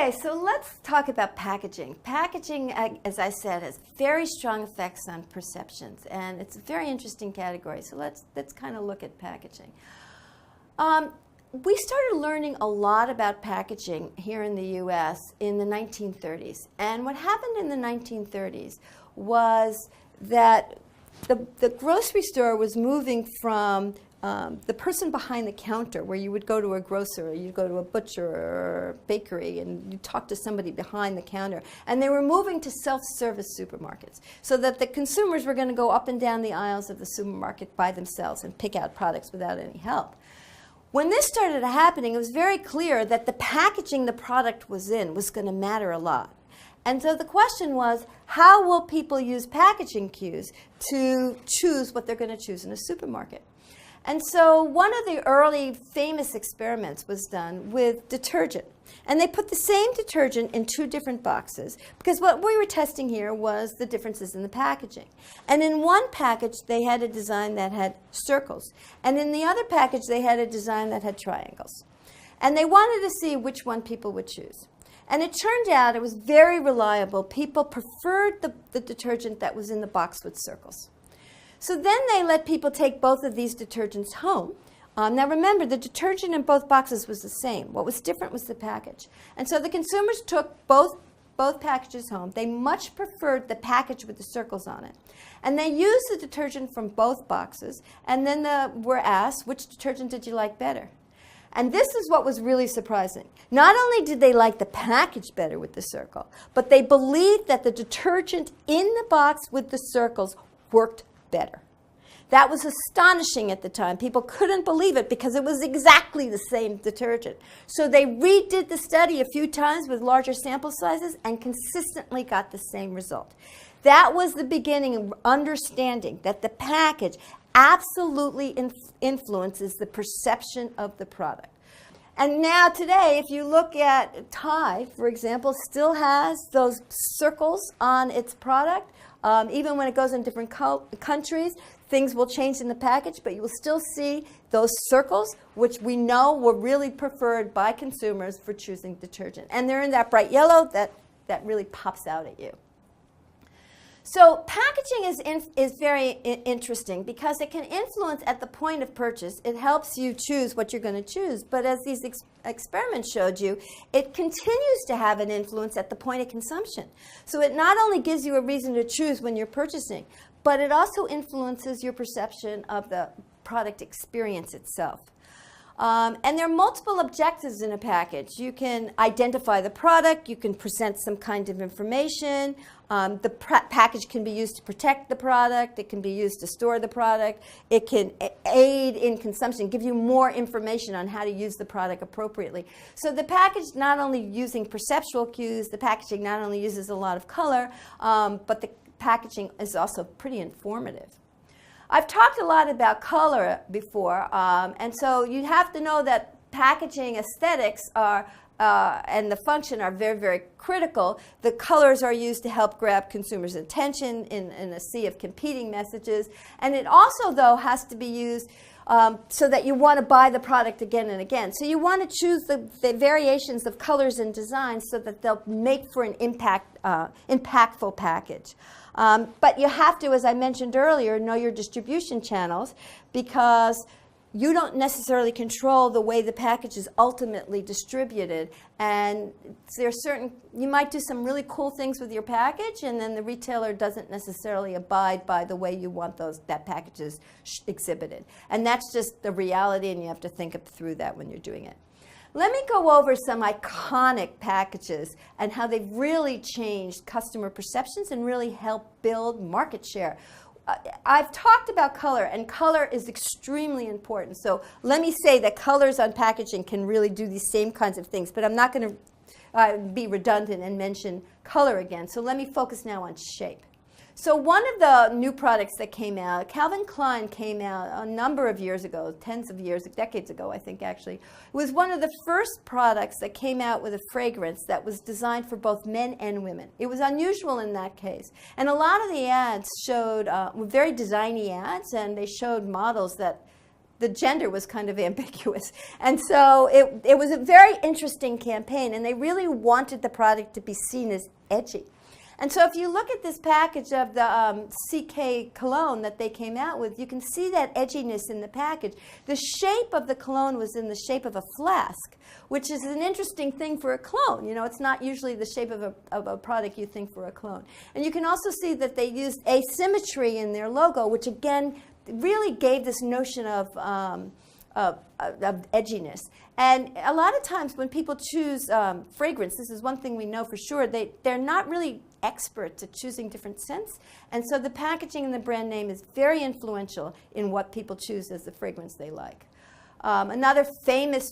Okay, so let's talk about packaging. Packaging, as I said, has very strong effects on perceptions, and it's a very interesting category. So let's kind of look at packaging. We started learning a lot about packaging here in the U.S. in the 1930s. And what happened in the 1930s was that the grocery store was moving from the person behind the counter, where you would go to a grocer, or you'd go to a butcher or a bakery, and you talk to somebody behind the counter. And they were moving to self-service supermarkets, so that the consumers were going to go up and down the aisles of the supermarket by themselves and pick out products without any help. When this started happening, it was very clear that the packaging the product was in was going to matter a lot. And so the question was, how will people use packaging cues to choose what they're going to choose in a supermarket? And so one of the early famous experiments was done with detergent. And they put the same detergent in two different boxes, because what we were testing here was the differences in the packaging. And in one package, they had a design that had circles. And in the other package, they had a design that had triangles. And they wanted to see which one people would choose. And it turned out it was very reliable. People preferred the detergent that was in the box with circles. So then they let people take both of these detergents home. Now remember, the detergent in both boxes was the same. What was different was the package. And so the consumers took both packages home. They much preferred the package with the circles on it. And they used the detergent from both boxes, and then were asked, which detergent did you like better? And this is what was really surprising. Not only did they like the package better with the circle, but they believed that the detergent in the box with the circles worked better. That was astonishing at the time. People couldn't believe it because it was exactly the same detergent. So they redid the study a few times with larger sample sizes and consistently got the same result. That was the beginning of understanding that the package absolutely influences the perception of the product. And now today, if you look at Thai, for example, still has those circles on its product. Even when it goes in different countries, things will change in the package, but you will still see those circles, which we know were really preferred by consumers for choosing detergent. And they're in that bright yellow that really pops out at you. So packaging is very interesting because it can influence at the point of purchase. It helps you choose what you're going to choose. But as these experiments showed you, it continues to have an influence at the point of consumption. So it not only gives you a reason to choose when you're purchasing, but it also influences your perception of the product experience itself. And there are multiple objectives in a package. You can identify the product. You can present some kind of information. The package can be used to protect the product. It can be used to store the product. It can aid in consumption, give you more information on how to use the product appropriately. So the package not only using perceptual cues, the packaging not only uses a lot of color, but the packaging is also pretty informative. I've talked a lot about color before, and so you have to know that packaging aesthetics are and the function are very, very critical. The colors are used to help grab consumers' attention in a sea of competing messages. And it also, though, has to be used so that you want to buy the product again and again. So you want to choose the variations of colors and designs so that they'll make for an impactful package. But you have to, as I mentioned earlier, know your distribution channels, because you don't necessarily control the way the package is ultimately distributed. And you might do some really cool things with your package, and then the retailer doesn't necessarily abide by the way you want that package is exhibited. And that's just the reality, and you have to think through that when you're doing it. Let me go over some iconic packages and how they've really changed customer perceptions and really helped build market share. I've talked about color, and color is extremely important. So let me say that colors on packaging can really do these same kinds of things, but I'm not going to be redundant and mention color again. So let me focus now on shape. So one of the new products that came out, Calvin Klein came out a number of years ago, tens of years, decades ago, I think actually. It was one of the first products that came out with a fragrance that was designed for both men and women. It was unusual in that case. And a lot of the ads showed, were very designy ads, and they showed models that the gender was kind of ambiguous. And so it was a very interesting campaign, and they really wanted the product to be seen as edgy. And so if you look at this package of the CK cologne that they came out with, you can see that edginess in the package. The shape of the cologne was in the shape of a flask, which is an interesting thing for a cologne. You know, it's not usually the shape of a product you think for a cologne. And you can also see that they used asymmetry in their logo, which again really gave this notion of edginess. And a lot of times when people choose fragrance, this is one thing we know for sure, they're not really experts at choosing different scents. And so the packaging and the brand name is very influential in what people choose as the fragrance they like. Another famous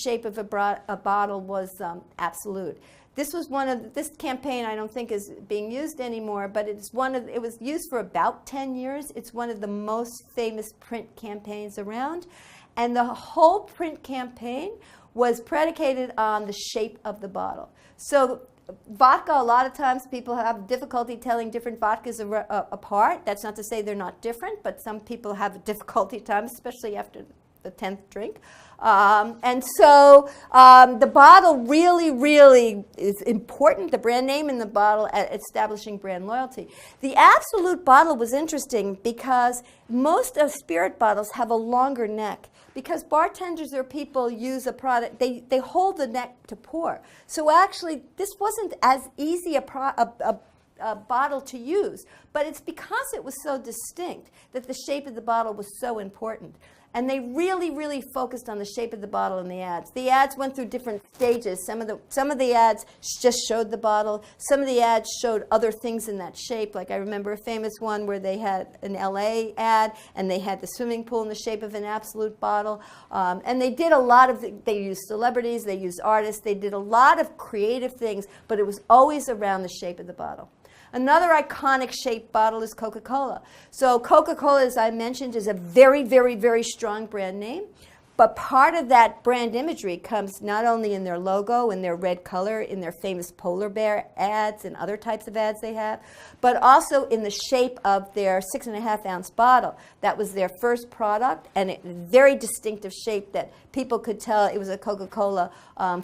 shape of a bottle was Absolute. This was this campaign I don't think is being used anymore, but it was used for about 10 years. It's one of the most famous print campaigns around. And the whole print campaign was predicated on the shape of the bottle. So vodka, a lot of times people have difficulty telling different vodkas apart. That's not to say they're not different, but some people have a difficulty times, especially after the 10th drink. And so the bottle really is important, the brand name in the bottle, at establishing brand loyalty. The Absolute bottle was interesting because most of spirit bottles have a longer neck. Because bartenders or people use a product, they hold the neck to pour. So actually, this wasn't as easy a bottle to use, but it's because it was so distinct that the shape of the bottle was so important. And they really focused on the shape of the bottle in the ads. The ads went through different stages. Some of the ads just showed the bottle. Some of the ads showed other things in that shape. Like I remember a famous one where they had an LA ad, and they had the swimming pool in the shape of an Absolute bottle. And they did a lot of, they used celebrities, they used artists, they did a lot of creative things, but it was always around the shape of the bottle. Another iconic shaped bottle is Coca-Cola. So Coca-Cola, as I mentioned, is a very strong brand name. But part of that brand imagery comes not only in their logo, in their red color, in their famous polar bear ads and other types of ads they have, but also in the shape of their 6.5-ounce bottle. That was their first product, and a very distinctive shape that people could tell it was a Coca-Cola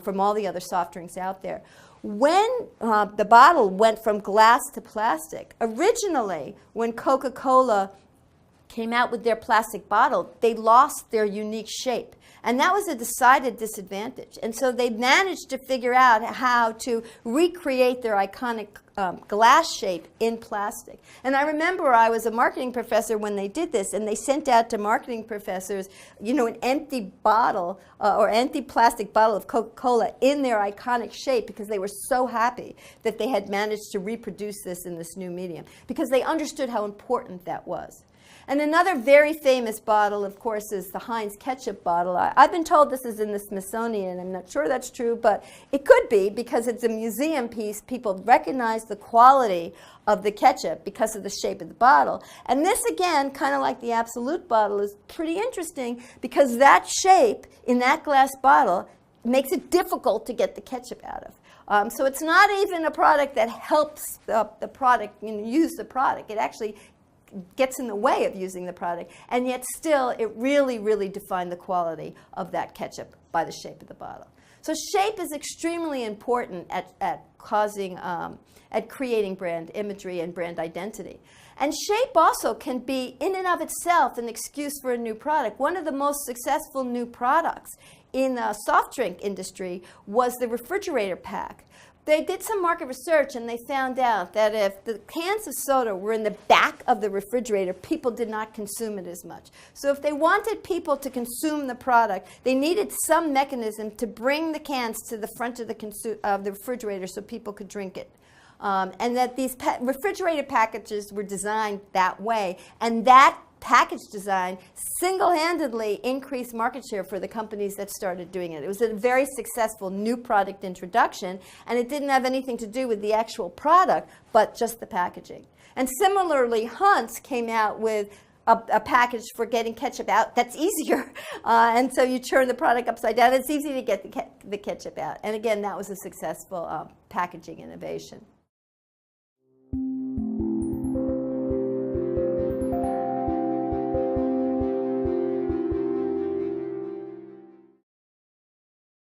from all the other soft drinks out there. When the bottle went from glass to plastic, originally when Coca-Cola came out with their plastic bottle, they lost their unique shape. And that was a decided disadvantage. And so they managed to figure out how to recreate their iconic glass shape in plastic. And I remember I was a marketing professor when they did this, and they sent out to marketing professors, you know, an empty bottle or empty plastic bottle of Coca-Cola in their iconic shape, because they were so happy that they had managed to reproduce this in this new medium, because they understood how important that was. And another very famous bottle, of course, is the Heinz ketchup bottle. I've been told this is in the Smithsonian. I'm not sure that's true, but it could be, because it's a museum piece. People recognize the quality of the ketchup because of the shape of the bottle. And this, again, kind of like the Absolute bottle, is pretty interesting, because that shape in that glass bottle makes it difficult to get the ketchup out of. So it's not even a product that helps the product, you know, use the product. It actually gets in the way of using the product, and yet still it really defined the quality of that ketchup by the shape of the bottle. So shape is extremely important at creating brand imagery and brand identity. And shape also can be in and of itself an excuse for a new product. One of the most successful new products in the soft drink industry was the refrigerator pack. They did some market research, and they found out that if the cans of soda were in the back of the refrigerator, people did not consume it as much. So if they wanted people to consume the product, they needed some mechanism to bring the cans to the front of the refrigerator so people could drink it. And that these refrigerator packages were designed that way, and that package design single-handedly increased market share for the companies that started doing it. It was a very successful new product introduction, and it didn't have anything to do with the actual product, but just the packaging. And similarly, Hunt's came out with a package for getting ketchup out that's easier. And so you turn the product upside down. It's easy to get the ketchup out. And again, that was a successful packaging innovation.